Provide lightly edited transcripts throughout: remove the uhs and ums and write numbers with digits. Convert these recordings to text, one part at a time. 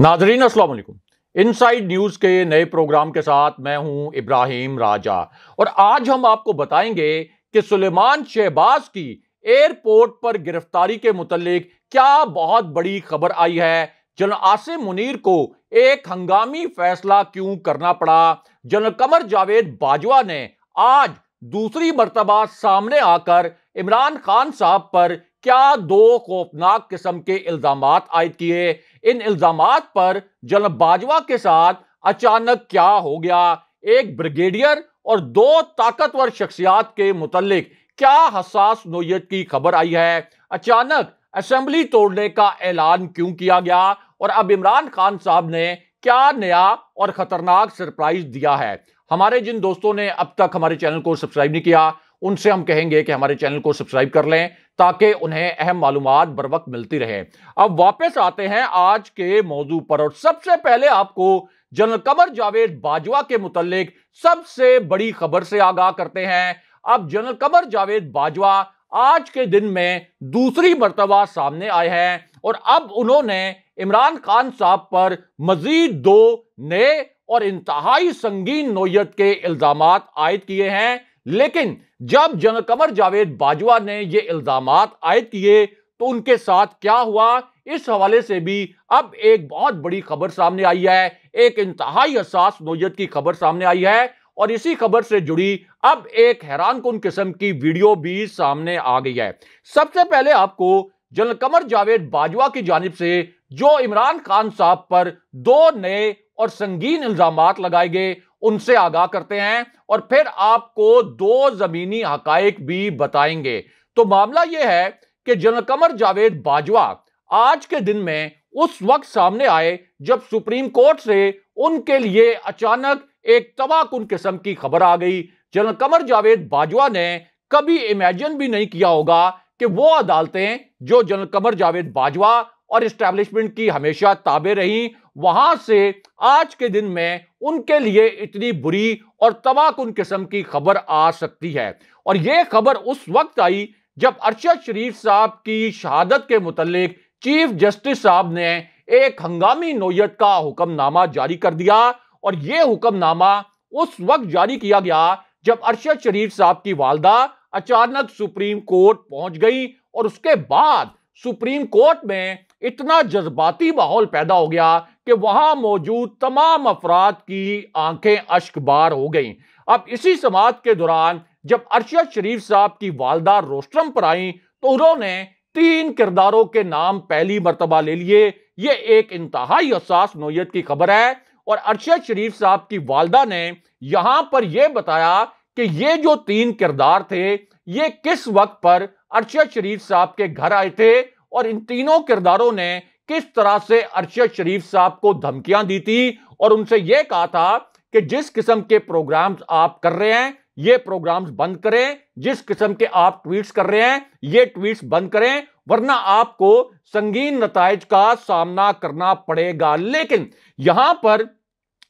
नाजरीन अस्सलाम वालेकुम। इनसाइड न्यूज के नए प्रोग्राम के साथ मैं हूं इब्राहिम राजा और आज हम आपको बताएंगे कि सुलेमान शहबाज की एयरपोर्ट पर गिरफ्तारी के मुतालिक क्या बहुत बड़ी खबर आई है। जनरल आसिम मुनीर को एक हंगामी फैसला क्यों करना पड़ा। जनरल कमर जावेद बाजवा ने आज दूसरी मर्तबा सामने आकर इमरान खान साहब पर क्या दो खौफनाक किस्म के इल्जामात आयद किए। इन इल्जामात पर जनरल बाजवा के साथ अचानक क्या हो गया। एक ब्रिगेडियर और दो ताकतवर शख्सियात के मुतालिक क्या हसास नोयत की खबर आई है। अचानक असेंबली तोड़ने का ऐलान क्यों किया गया और अब इमरान खान साहब ने क्या नया और खतरनाक सरप्राइज दिया है। हमारे जिन दोस्तों ने अब तक हमारे चैनल को सब्सक्राइब नहीं किया उनसे हम कहेंगे कि हमारे चैनल को सब्सक्राइब कर लें ताकि उन्हें अहम मालूमात बर वक्त मिलती रहे। अब वापस आते हैं आज के मौजू पर और सबसे पहले आपको जनरल कमर जावेद बाजवा के मुतालिक सबसे बड़ी खबर से आगाह करते हैं। अब जनरल कमर जावेद बाजवा आज के दिन में दूसरी मर्तबा सामने आए हैं और अब उन्होंने इमरान खान साहब पर मजीद दो नए और इंतहाई संगीन नोयत के इल्जामात आयद किए हैं। लेकिन जब जनरल कमर जावेद बाजवा ने ये इल्जामात आयद किए तो उनके साथ क्या हुआ, इस हवाले से भी अब एक बहुत बड़ी खबर सामने आई है। एक इंतहाई हसास नोयत की खबर सामने आई है और इसी खबर से जुड़ी अब एक हैरानकुन किस्म की वीडियो भी सामने आ गई है। सबसे पहले आपको जनरल कमर जावेद बाजवा की जानिब से जो इमरान खान साहब पर दो नए और संगीन इल्जामात लगाए गए उनसे आगाह करते हैं और फिर आपको दो जमीनी हकायक भी बताएंगे। तो मामला यह है कि जनरल कमर जावेद बाजवा आज के दिन में उस वक्त सामने आए जब सुप्रीम कोर्ट से उनके लिए अचानक एक तबाहकुन किस्म की खबर आ गई। जनरल कमर जावेद बाजवा ने कभी इमेजिन भी नहीं किया होगा कि वो अदालतें जो जनरल कमर जावेद बाजवा और एस्टैब्लिशमेंट की हमेशा ताबे रही, वहां से आज के दिन में उनके लिए इतनी बुरी और तबाहकुन किस्म की खबर आ सकती है। और यह खबर उस वक्त आई जब अरशद शरीफ साहब की शहादत के मुतालिक चीफ जस्टिस साहब ने एक हंगामी नोयत का हुक्मनामा जारी कर दिया। और यह हुक्मनामा उस वक्त जारी किया गया जब अरशद शरीफ साहब की वालदा अचानक सुप्रीम कोर्ट पहुंच गई और उसके बाद सुप्रीम कोर्ट में इतना जज्बाती माहौल पैदा हो गया कि वहां मौजूद तमाम अफराद की आंखें अश्कबार हो गईं। अब इसी समाअत के दौरान जब अरशद शरीफ साहब की वालदा रोस्ट्रम पर आई तो उन्होंने 3 किरदारों के नाम पहली मर्तबा ले लिए। ये एक इंतहाई हसास नोयत की खबर है और अरशद शरीफ साहब की वालदा ने यहां पर यह बताया कि ये जो 3 किरदार थे ये किस वक्त पर अरशद शरीफ साहब के घर आए थे और इन तीनों किरदारों ने किस तरह से अरशद शरीफ साहब को धमकियां दी थी और उनसे यह कहा था कि जिस किस्म के प्रोग्राम्स आप कर रहे हैं ये प्रोग्राम्स बंद करें, जिस किस्म के आप ट्वीट्स कर रहे हैं ये ट्वीट्स बंद करें वरना आपको संगीन नताइज का सामना करना पड़ेगा। लेकिन यहां पर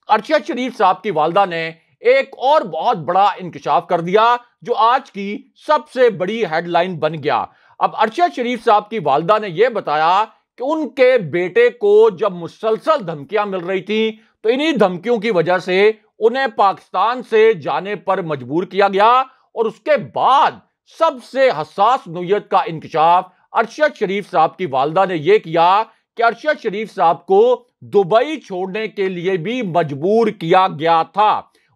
अरशद शरीफ साहब की वालदा ने एक और बहुत बड़ा इंकशाफ कर दिया जो आज की सबसे बड़ी हेडलाइन बन गया। अब अरशद शरीफ साहब की वालदा ने यह बताया कि उनके बेटे को जब मुसलसल धमकियां मिल रही थी तो इन्हीं धमकियों की वजह से उन्हें पाकिस्तान से जाने पर मजबूर किया गया। और उसके बाद सबसे हसास नोयत का इंकशाफ अरशद शरीफ साहब की वालदा ने यह किया कि अरशद शरीफ साहब को दुबई छोड़ने के लिए भी मजबूर किया गया था।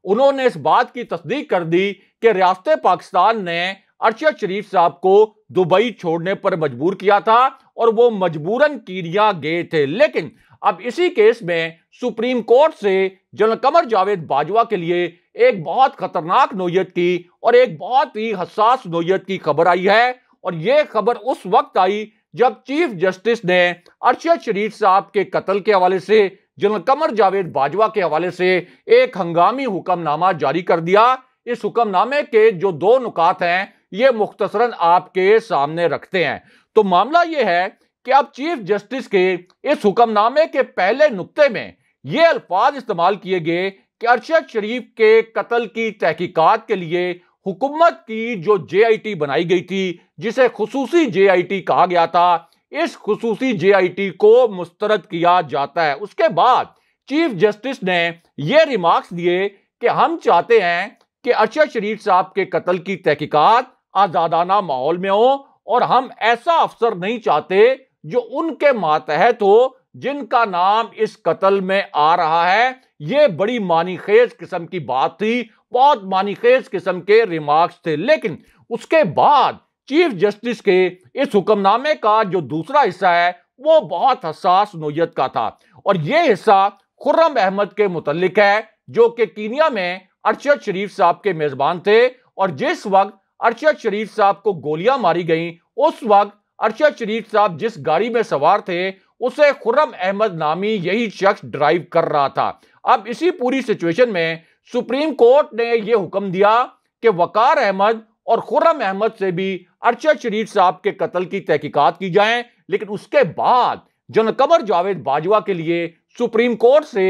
उन्होंने इस बात की तस्दीक कर दी कि रियासत पाकिस्तान ने अरशद शरीफ साहब को दुबई छोड़ने पर मजबूर किया था और वो मजबूरन कीनिया गए थे। लेकिन अब इसी केस में सुप्रीम कोर्ट से जनरल कमर जावेद बाजवा के लिए एक बहुत खतरनाक नोयत की और एक बहुत ही हसास नोयत की खबर आई है। और यह खबर उस वक्त आई जब चीफ जस्टिस ने अरशद शरीफ साहब के कत्ल के हवाले से जनरल कमर जावेद बाजवा के हवाले से एक हंगामी हुक्मनामा जारी कर दिया। इस हुक्मनामे के जो 2 नुकात हैं ये मुख्तसरन आपके सामने रखते हैं। तो मामला यह है कि अब चीफ जस्टिस के इस हुक्मनामे के पहले नुक्ते में ये अल्फाज इस्तेमाल किए गए कि अरशद शरीफ के कत्ल की तहकीकात के लिए हुकूमत की जो JIT बनाई गई थी जिसे खुसूसी JIT कहा गया था, इस खुसूसी जेआईटी को मुस्तरद किया जाता है। उसके बाद चीफ जस्टिस ने यह रिमार्क्स दिए कि हम चाहते हैं कि अरशद शरीफ साहब के कत्ल की तहकीकात आजादाना माहौल में हो और हम ऐसा अफसर नहीं चाहते जो उनके मातहत हो जिनका नाम इस कत्ल में आ रहा है। यह बड़ी मानीखेज किस्म की बात थी, बहुत मानीखेज किस्म के रिमार्क्स थे। लेकिन उसके बाद चीफ जस्टिस के इस हुक्मनामे का जो दूसरा हिस्सा है वो बहुत हसास नोयत का था और यह हिस्सा खुर्रम अहमद के मुतल्लिक है, जो कि कीनिया में अरशद शरीफ साहब के मेजबान थे और जिस वक्त अरशद शरीफ साहब को गोलियां मारी गईं उस वक्त अरशद शरीफ साहब जिस गाड़ी में सवार थे उसे खुर्रम अहमद नामी यही शख्स ड्राइव कर रहा था। अब इसी पूरी सिचुएशन में सुप्रीम कोर्ट ने यह हुक्म दिया कि वकार अहमद और खुर्रम अहमद से भी अरशद शरीफ साहब के कत्ल की तहकीकात की जाए। लेकिन उसके बाद जनरल कमर जावेद बाजवा के लिए सुप्रीम कोर्ट से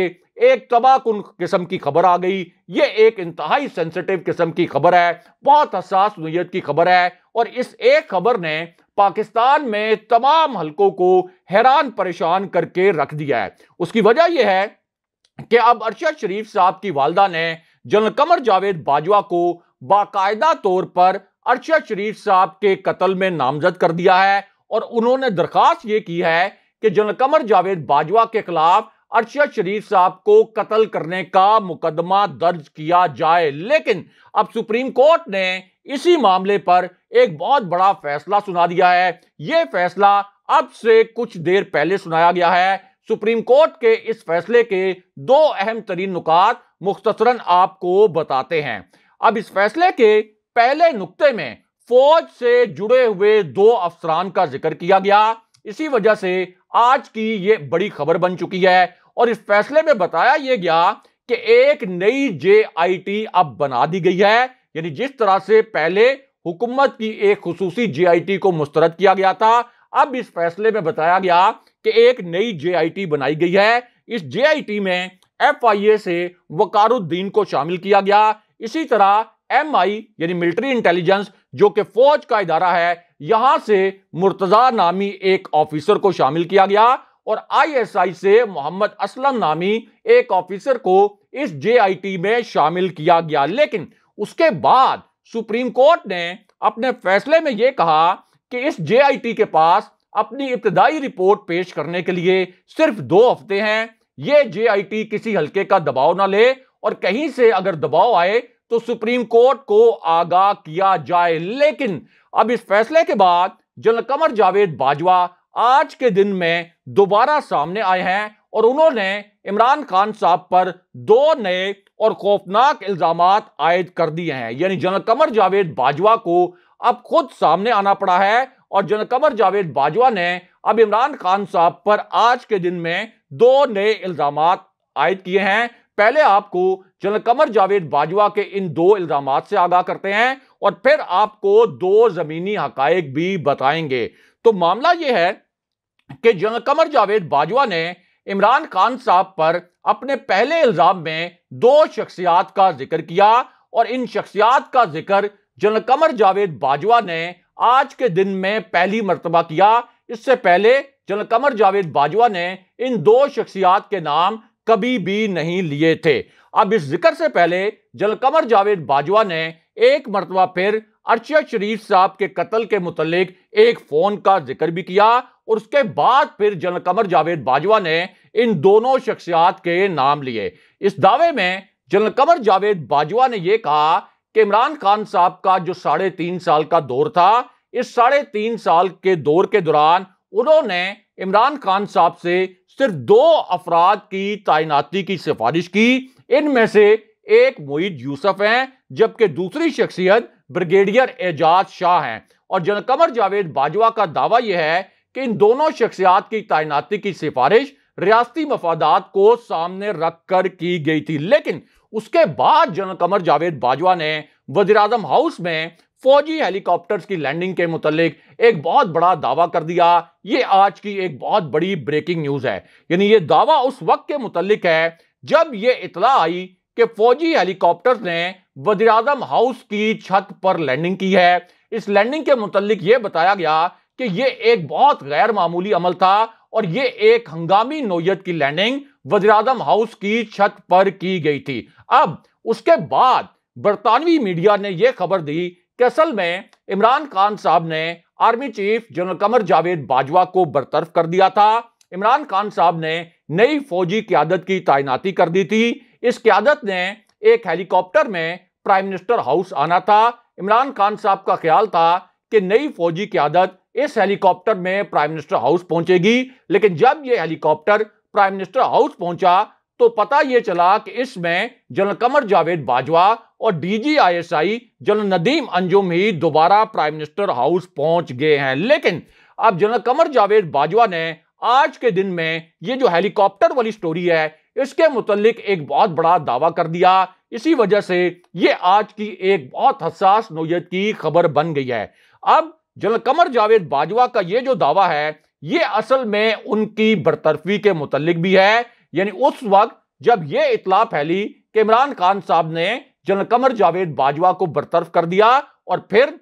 एक तबाहकुन किस्म की खबर आ गई। ये एक इंतहाई सेंसिटिव किस्म की खबर है, बहुत हसास नोयत की खबर है और इस एक खबर ने पाकिस्तान में तमाम हलकों को हैरान परेशान करके रख दिया है। उसकी वजह यह है कि अब अरशद शरीफ साहब की वालदा ने जनरल कमर जावेद बाजवा को बाकायदा तौर पर अरशद शरीफ साहब के कत्ल में नामजद कर दिया है और उन्होंने दरखास्त ये की है कि जनरल कमर जावेद बाजवा के खिलाफ अरशद शरीफ साहब को कत्ल करने का मुकदमा दर्ज किया जाए। लेकिन अब सुप्रीम कोर्ट ने इसी मामले पर एक बहुत बड़ा फैसला सुना दिया है। यह फैसला अब से कुछ देर पहले सुनाया गया है। सुप्रीम कोर्ट के इस फैसले के दो अहम तरीन नुकात मुख्तसरन आपको बताते हैं। अब इस फैसले के पहले नुक्ते में फौज से जुड़े हुए दो अफसरान का जिक्र किया गया। इसी वजह से आज की ये बड़ी खबर बन चुकी है और इस फैसले में बताया यह गया कि एक नई जेआईटी अब बना दी गई है। यानी जिस तरह से पहले हुकूमत की एक खुसूसी जेआईटी को मुस्तरद किया गया था, अब इस फैसले में बताया गया कि एक नई जेआईटी बनाई गई है। इस जेआईटी में एफआईए से वकारुद्दीन को शामिल किया गया। इसी तरह एमआई यानी मिलिट्री इंटेलिजेंस जो कि फौज का इदारा है, यहां से मुर्तजा नामी एक ऑफिसर को शामिल किया गया और आईएसआई से मोहम्मद असलम नामी एक ऑफिसर को इस जेआईटी में शामिल किया गया। लेकिन उसके बाद सुप्रीम कोर्ट ने अपने फैसले में यह कहा कि इस जेआईटी के पास अपनी इब्तदाई रिपोर्ट पेश करने के लिए सिर्फ 2 हफ्ते हैं। यह जेआईटी किसी हल्के का दबाव ना ले और कहीं से अगर दबाव आए तो सुप्रीम कोर्ट को आगाह किया जाए। लेकिन अब इस फैसले के बाद जनरल कमर जावेद बाजवा आज के दिन में दोबारा सामने आए हैं और उन्होंने इमरान खान साहब पर 2 नए और खौफनाक इल्जामात आयद कर दिए हैं। यानी जनरल कमर जावेद बाजवा को अब खुद सामने आना पड़ा है और जनरल कमर जावेद बाजवा ने अब इमरान खान साहब पर आज के दिन में 2 नए इल्जामात आयद किए हैं। पहले आपको जनरल कमर जावेद बाजवा के इन 2 इल्जामात से आगाह करते हैं और फिर आपको 2 जमीनी हकायक भी बताएंगे। तो मामला यह है कि जनरल कमर जावेद बाजवा ने इमरान खान साहब पर अपने पहले इल्जाम में 2 शख्सियात का जिक्र किया और इन शख्सियात का जिक्र जनरल कमर जावेद बाजवा ने आज के दिन में पहली मर्तबा किया। इससे पहले जनरल कमर जावेद बाजवा ने इन 2 शख्सियात के नाम कभी भी नहीं लिए थे। अब इस जिक्र से पहले जनरल कमर जावेद बाजवा ने एक मर्तबा फिर अरशद शरीफ साहब के कत्ल के मुतल्लिक एक फोन का जिक्र भी किया और उसके बाद फिर जनरल कमर जावेद बाजवा ने इन दोनों शख्सियात के नाम लिए। इस दावे में जनरल कमर जावेद बाजवा ने यह कहा कि इमरान खान साहब का जो 3.5 साल का दौर था, इस 3.5 साल के दौर के दौरान उन्होंने इमरान खान साहब से सिर्फ 2 अफराद की तैनाती की सिफारिश की। इनमें से एक मोईद यूसुफ हैं जबकि दूसरी शख्सियत ब्रिगेडियर एजाज शाह हैं। और जनरल कमर जावेद बाजवा का दावा यह है कि इन दोनों शख्सियात की तैनाती की सिफारिश रियासती मफादात को सामने रखकर की गई थी। लेकिन उसके बाद जनरल कमर जावेद बाजवा ने वज़ीर-ए-आज़म हाउस में फौजी हेलीकॉप्टर्स की लैंडिंग के मुतालिक एक बहुत बड़ा दावा कर दिया। यह आज की एक बहुत बड़ी ब्रेकिंग न्यूज है। यानी यह दावा उस वक्त के मुतालिक है जब यह इतला आई कि फौजी हेलीकॉप्टर्स ने वज़ीर-ए-आज़म हाउस की छत पर लैंडिंग की है। इस लैंडिंग के मुतालिक यह बताया गया कि ये एक बहुत गैर मामूली अमल था और ये एक हंगामी नौयत की लैंडिंग वज़ीर-ए-आज़म हाउस की छत पर की गई थी। अब उसके बाद बरतानवी मीडिया ने यह खबर दी कि असल में इमरान खान साहब ने army chief general Qamar Javed Bajwa को बरतरफ कर दिया था। इमरान खान साहब ने नई फौजी क़यादत की तैनाती कर दी थी। इस क़यादत ने एक हेलीकॉप्टर में प्राइम मिनिस्टर हाउस आना था। इमरान खान साहब का ख्याल था कि नई फौजी क़यादत इस हेलीकॉप्टर में प्राइम मिनिस्टर हाउस पहुंचेगी, लेकिन जब यह हेलीकॉप्टर प्राइम मिनिस्टर हाउस पहुंचा तो पता यह चला कि इसमें जनरल कमर जावेद बाजवा और DGISI जनरल नदीम अंजुम ही दोबारा प्राइम मिनिस्टर हाउस पहुंच गए हैं। लेकिन अब जनरल कमर जावेद बाजवा ने आज के दिन में ये जो हेलीकॉप्टर वाली स्टोरी है इसके मुतालिक एक बहुत बड़ा दावा कर दिया। इसी वजह से ये आज की एक बहुत हसास नौयत की खबर बन गई है। अब जनरल कमर जावेद बाजवा का ये जो दावा है ये असल में उनकी बरतरफी के मुतालिक भी है। यानी उस वक्त जब यह इतला फैली कि इमरान खान साहब ने जनरल कमर जावेद बाजवा को बरतरफ कर दिया और फिर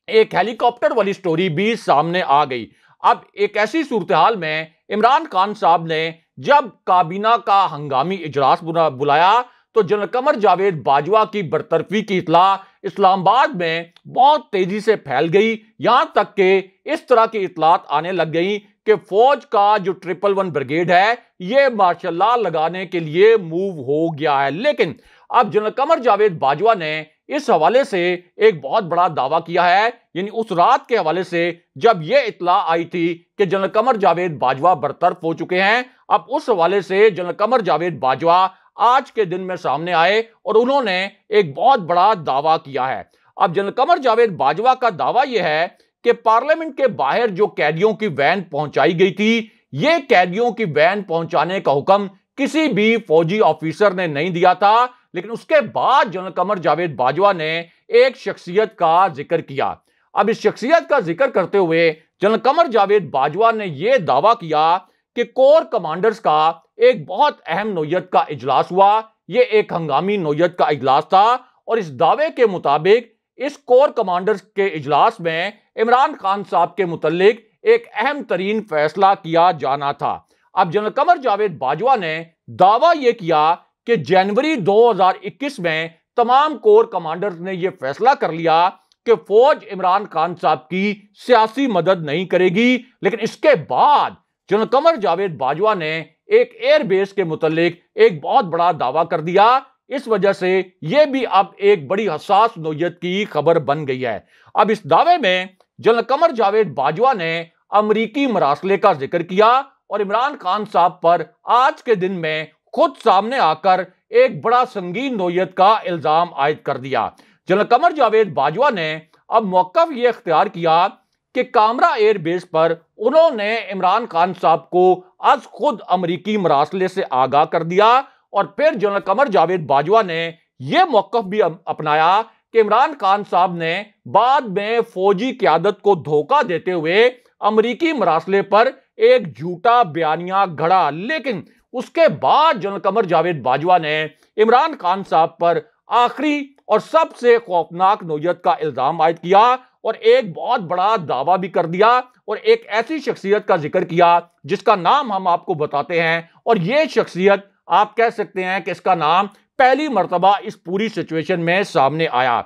एक हेलीकॉप्टर वाली स्टोरी भी सामने आ गई। अब एक ऐसी सूरत हाल में इमरान खान साहब ने जब काबीना का हंगामी इजलास बुलाया तो जनरल कमर जावेद बाजवा की बरतरफी की इतला इस्लामाबाद में बहुत तेजी से फैल गई। यहां तक कि इस तरह की इतलात आने लग गई कि फौज का जो 111 ब्रिगेड है ये मार्शल लॉ लगाने के लिए मूव हो गया है। लेकिन अब जनरल कमर जावेद बाजवा ने इस हवाले से एक बहुत बड़ा दावा किया है। यानी उस रात के हवाले से जब यह इतला आई थी कि जनरल कमर जावेद बाजवा बरतरफ हो चुके हैं, अब उस हवाले से जनरल कमर जावेद बाजवा आज के दिन में सामने आए और उन्होंने एक बहुत बड़ा दावा किया है। अब जनरल कमर जावेद बाजवा का दावा यह है कि पार्लियामेंट के बाहर जो कैदियों की वैन पहुंचाई गई थी, यह कैदियों की वैन पहुंचाने का हुक्म किसी भी फौजी ऑफिसर ने नहीं दिया था। लेकिन उसके बाद जनरल कमर जावेद बाजवा ने एक शख्सियत का जिक्र किया। अब इस शख्सियत का जिक्र करते हुए जनरल कमर जावेद बाजवा ने यह दावा किया कि कोर कमांडर्स का एक बहुत अहम नौयत का इजलास हुआ। यह एक हंगामी नौयत का इजलास था और इस दावे के मुताबिक इस कोर कमांडर्स के इजलास में इमरान खान साहब के मुतालिक एक अहम तरीन फैसला किया जाना था। अब जनरल कमर जावेद बाजवा ने दावा यह किया कि जनवरी 2021 में तमाम कोर कमांडर्स ने यह फैसला कर लिया कि फौज इमरान खान साहब की सियासी मदद नहीं करेगी। लेकिन इसके बाद जनरल कमर जावेद बाजवा ने एक एयरबेस के मुतालिक एक बहुत बड़ा दावा कर दिया। इस वजह से यह भी अब एक बड़ी हसास नौयत की खबर बन गई है। अब इस दावे में जनरल कमर जावेद बाजवा ने अमरीकी मरासले का जिक्र किया और इमरान खान साहब पर आज के दिन में खुद सामने आकर एक बड़ा संगीन नौयत का इल्जाम आयद कर दिया। जनरल कमर जावेद बाजवा ने अब मौक़िफ़ यह इख्तियार किया कि कामरा एयरबेस पर उन्होंने इमरान खान साहब को आज खुद अमरीकी मरासले से आगाह कर दिया और फिर जनरल कमर जावेद बाजवा ने यह मौक़िफ़ भी अपनाया कि इमरान खान साहब ने बाद में फौजी क़यादत को धोखा देते हुए अमरीकी मरासले पर एक झूठा बयानिया गढ़ा। लेकिन उसके बाद जनरल कमर जावेद बाजवा ने इमरान खान साहब पर आखिरी और सबसे खौफनाक नौयत का इल्जाम आयद किया और एक बहुत बड़ा दावा भी कर दिया और एक ऐसी शख्सियत का जिक्र किया जिसका नाम हम आपको बताते हैं। और यह शख्सियत आप कह सकते हैं कि इसका नाम पहली मर्तबा इस पूरी सिचुएशन में सामने आया।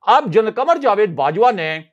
अब जनरल कमर जावेद बाजवा ने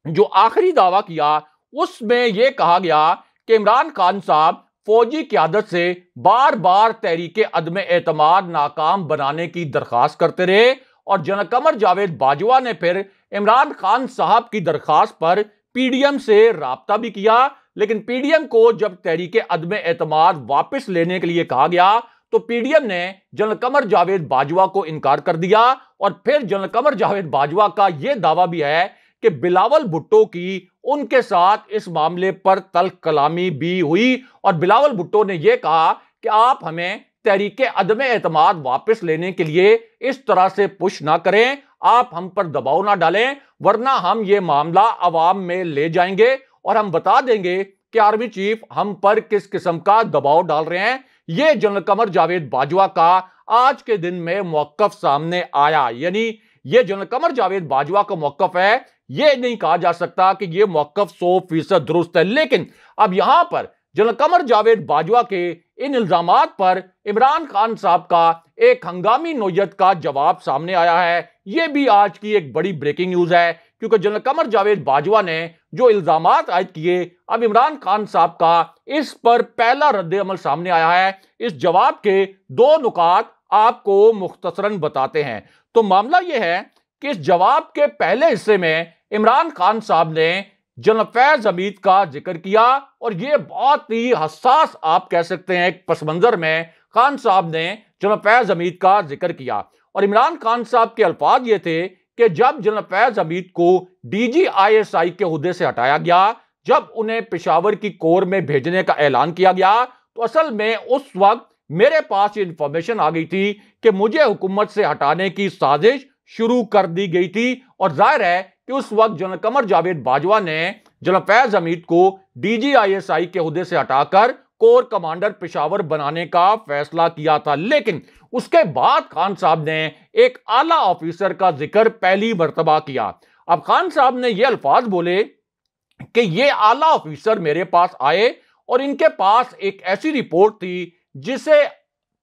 जो आखिरी दावा किया उसमें यह कहा गया कि इमरान खान साहब फौजी क़यादत से बार बार तहरीके अदम एतमाद नाकाम बनाने की दरख्वास्त करते रहे और जनरल कमर जावेद बाजवा ने फिर इमरान खान साहब की दरख्वास्त पर PDM से राब्ता भी किया। लेकिन PDM को जब तहरीके अदम एतमाद वापस लेने के लिए कहा गया तो PDM ने जनरल कमर जावेद बाजवा को इनकार कर दिया। और फिर जनरल कमर जावेद बाजवा का यह दावा भी है कि बिलावल भुट्टो की उनके साथ इस मामले पर तल्ख कलामी भी हुई और बिलावल भुट्टो ने यह कहा कि आप हमें तहरीके अदम एतमाद वापस लेने के लिए इस तरह से पुश ना करें, आप हम पर दबाव ना डालें, वरना हम ये मामला अवाम में ले जाएंगे और हम बता देंगे कि आर्मी चीफ हम पर किस किस्म का दबाव डाल रहे हैं। यह जनरल कमर जावेद बाजवा का आज के दिन में मौक़िफ़ सामने आया। यानी यह जनरल कमर जावेद बाजवा का मौक़िफ़ है, यह नहीं कहा जा सकता कि यह मौकफ 100% दुरुस्त है। लेकिन अब यहां पर जनरल कमर जावेद बाजवा के इन इल्जामात पर इमरान खान साहब का एक हंगामी नोयत का जवाब सामने आया है। यह भी आज की एक बड़ी ब्रेकिंग न्यूज है, क्योंकि जनरल कमर जावेद बाजवा ने जो इल्जामात आयद किए, अब इमरान खान साहब का इस पर पहला रद्द अमल सामने आया है। इस जवाब के दो नुकात आपको मुख्तसरन बताते हैं। तो मामला यह है कि इस जवाब के पहले हिस्से में इमरान खान साहब ने जनरल फैज हमीद का जिक्र किया, और यह बहुत ही हसास आप कह सकते हैं एक पस मंजर में खान साहब ने जनरल फैज हमीद का जिक्र किया। और इमरान खान साहब के अल्फाज ये थे कि जब जनरल फैज हमीद को DGISI के हुद्दे से हटाया गया, जब उन्हें पेशावर की कोर में भेजने का ऐलान किया गया, तो असल में उस वक्त मेरे पास ये इंफॉर्मेशन आ गई थी कि मुझे हुकूमत से हटाने की साजिश शुरू कर दी गई थी। और जाहिर है कि उस वक्त जनरल कमर जावेद बाजवा ने जनरल फैज हमीद को DGISI के हुद्दे से हटाकर कोर कमांडर पेशावर बनाने का फैसला किया था। लेकिन उसके बाद खान साहब ने एक आला ऑफिसर का जिक्र पहली मर्तबा किया। अब खान साहब ने यह अल्फाज बोले कि ये आला ऑफिसर मेरे पास आए और इनके पास एक ऐसी रिपोर्ट थी जिसे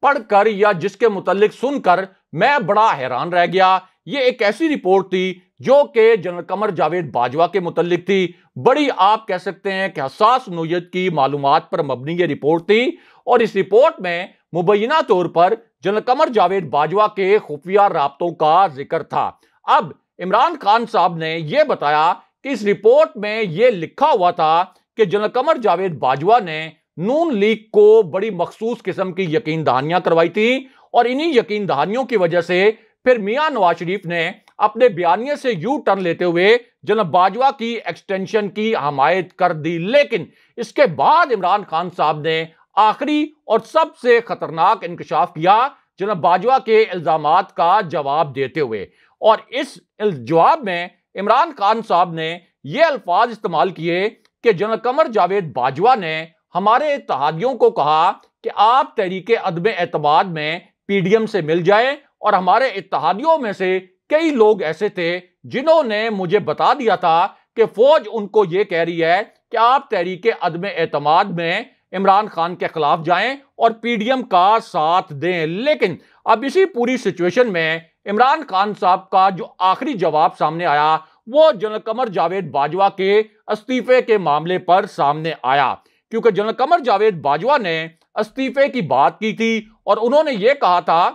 पढ़कर या जिसके मुतालिक सुनकर मैं बड़ा हैरान रह गया। ये एक ऐसी रिपोर्ट थी जो कि जनरल कमर जावेद बाजवा के मुतालिक थी। बड़ी आप कह सकते हैं कि हसास नोयत की मालूमात पर मबनी ये रिपोर्ट थी, और इस रिपोर्ट में मुबैना तौर पर जनरल कमर जावेद बाजवा के खुफिया राब्तों का जिक्र था। अब इमरान खान साहब ने यह बताया कि इस रिपोर्ट में यह लिखा हुआ था कि जनरल कमर जावेद बाजवा ने नून लीग को बड़ी मखसूस किस्म की यकीन दहानियां करवाई थी, और इन्हीं यकीन दहानियों की वजह से फिर मियां नवाज शरीफ ने अपने बयानिए से यू टर्न लेते हुए जनरल बाजवा की एक्सटेंशन की हमायत कर दी। लेकिन इसके बाद इमरान खान साहब ने आखिरी और सबसे खतरनाक इंकशाफ किया जनरल बाजवा के इल्जामात का जवाब देते हुए, और इस जवाब में इमरान खान साहब ने यह अल्फाज इस्तेमाल किए कि जनरल कमर जावेद बाजवा ने हमारे इत्तेहादियों को कहा कि आप तहरीके अदम एतमाद में PDM से मिल जाएं, और हमारे इत्तेहादियों में से कई लोग ऐसे थे जिन्होंने मुझे बता दिया था कि फौज उनको यह कह रही है कि आप तहरीके अदम एतमाद में इमरान खान के खिलाफ जाएं और PDM का साथ दें। लेकिन अब इसी पूरी सिचुएशन में इमरान खान साहब का जो आखिरी जवाब सामने आया वो जनरल कमर जावेद बाजवा के इस्तीफे के मामले पर सामने आया, क्योंकि जनरल कमर जावेद बाजवा ने इस्तीफे की बात की थी और उन्होंने यह कहा था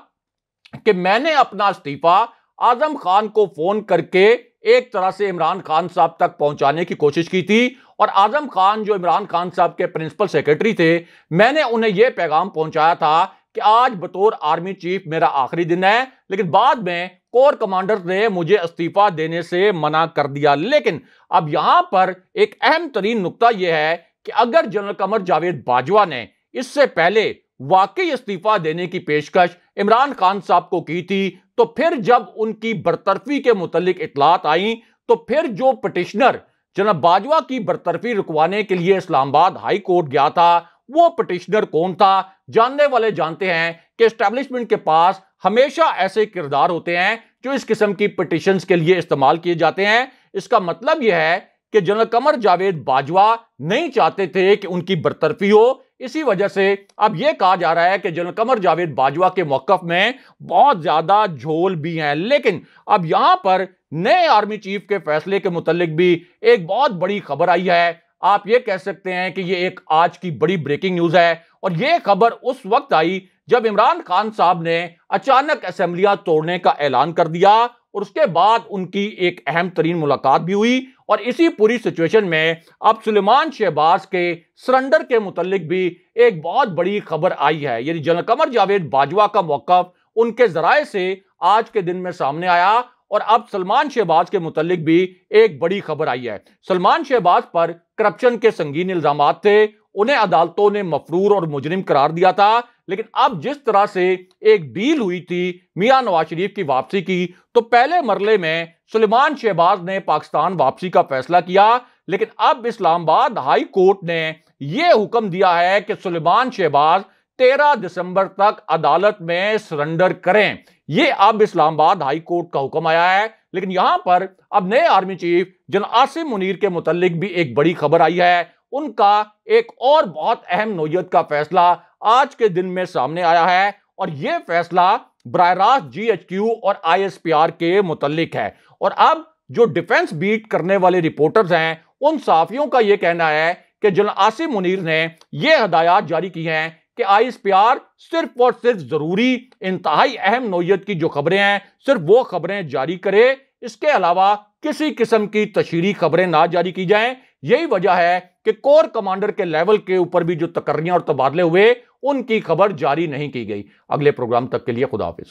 कि मैंने अपना इस्तीफा आजम खान को फोन करके एक तरह से इमरान खान साहब तक पहुंचाने की कोशिश की थी, और आजम खान जो इमरान खान साहब के प्रिंसिपल सेक्रेटरी थे, मैंने उन्हें यह पैगाम पहुंचाया था कि आज बतौर आर्मी चीफ मेरा आखिरी दिन है। लेकिन बाद में कोर कमांडर ने मुझे इस्तीफा देने से मना कर दिया। लेकिन अब यहां पर एक अहम तरीन नुक्ता यह है कि अगर जनरल कमर जावेद बाजवा ने इससे पहले वाकई इस्तीफा देने की पेशकश इमरान खान साहब को की थी, तो फिर जब उनकी बरतरफी के मुतालिक इतलात आई, तो फिर जो पिटिशनर जनरल बाजवा की बरतरफी रुकवाने के लिए इस्लामाबाद हाई कोर्ट गया था, वो पिटिशनर कौन था? जानने वाले जानते हैं कि एस्टैब्लिशमेंट के पास हमेशा ऐसे किरदार होते हैं जो इस किस्म की पिटिशंस के लिए इस्तेमाल किए जाते हैं। इसका मतलब यह है कि जनरल कमर जावेद बाजवा नहीं चाहते थे कि उनकी बरतरफी हो। इसी वजह से अब यह कहा जा रहा है कि जनरल कमर जावेद बाजवा के मौकफ में बहुत ज्यादा झोल भी हैं। लेकिन अब यहां पर नए आर्मी चीफ के फैसले के मुतालिक भी एक बहुत बड़ी खबर आई है। आप ये कह सकते हैं कि ये एक आज की बड़ी ब्रेकिंग न्यूज है, और यह खबर उस वक्त आई जब इमरान खान साहब ने अचानक असेंबलियां तोड़ने का ऐलान कर दिया, और उसके बाद उनकी एक अहम तरीन मुलाकात भी हुई। और इसी पूरी सिचुएशन में अब सुलेमान शहबाज के सरेंडर के मुतालिक भी एक बहुत बड़ी खबर आई है। यानी जनरल कमर जावेद बाजवा का मौकफ उनके जराए से आज के दिन में सामने आया, और अब सलमान शहबाज के मुतालिक भी एक बड़ी खबर आई है। सलमान शहबाज पर करप्शन के संगीन इल्जामात थे, उन्हें अदालतों ने मफरूर और मुजरिम करार दिया था। लेकिन अब जिस तरह से एक डील हुई थी मियां नवाज शरीफ की वापसी की, तो पहले मरले में सुलेमान शहबाज ने पाकिस्तान वापसी का फैसला किया। लेकिन अब इस्लामाबाद हाई कोर्ट ने यह हुक्म दिया है कि सुलेमान शहबाज 13 दिसंबर तक अदालत में सरेंडर करें। यह अब इस्लामाबाद हाई कोर्ट का हुक्म आया है। लेकिन यहां पर अब नए army chief general Asim Munir के मुतालिक भी एक बड़ी खबर आई है। उनका एक और बहुत अहम नौयत का फैसला आज के दिन में सामने आया है और यह फैसला बराह रास्त GHQ और ISPR के मुतालिक है। और अब जो डिफेंस बीट करने वाले रिपोर्टर्स हैं, उन साफियों का यह कहना है कि जनरल आसिम मुनीर ने यह हदायत जारी की हैं कि ISPR सिर्फ और सिर्फ जरूरी इंतहाई अहम नौयत की जो खबरें हैं सिर्फ वो खबरें जारी करे, इसके अलावा किसी किस्म की तशहीरी खबरें ना जारी की जाएं। यही वजह है कि कोर कमांडर के लेवल के ऊपर भी जो तकर्रियां और तबादले हुए उनकी खबर जारी नहीं की गई। अगले प्रोग्राम तक के लिए खुदा हाफिज।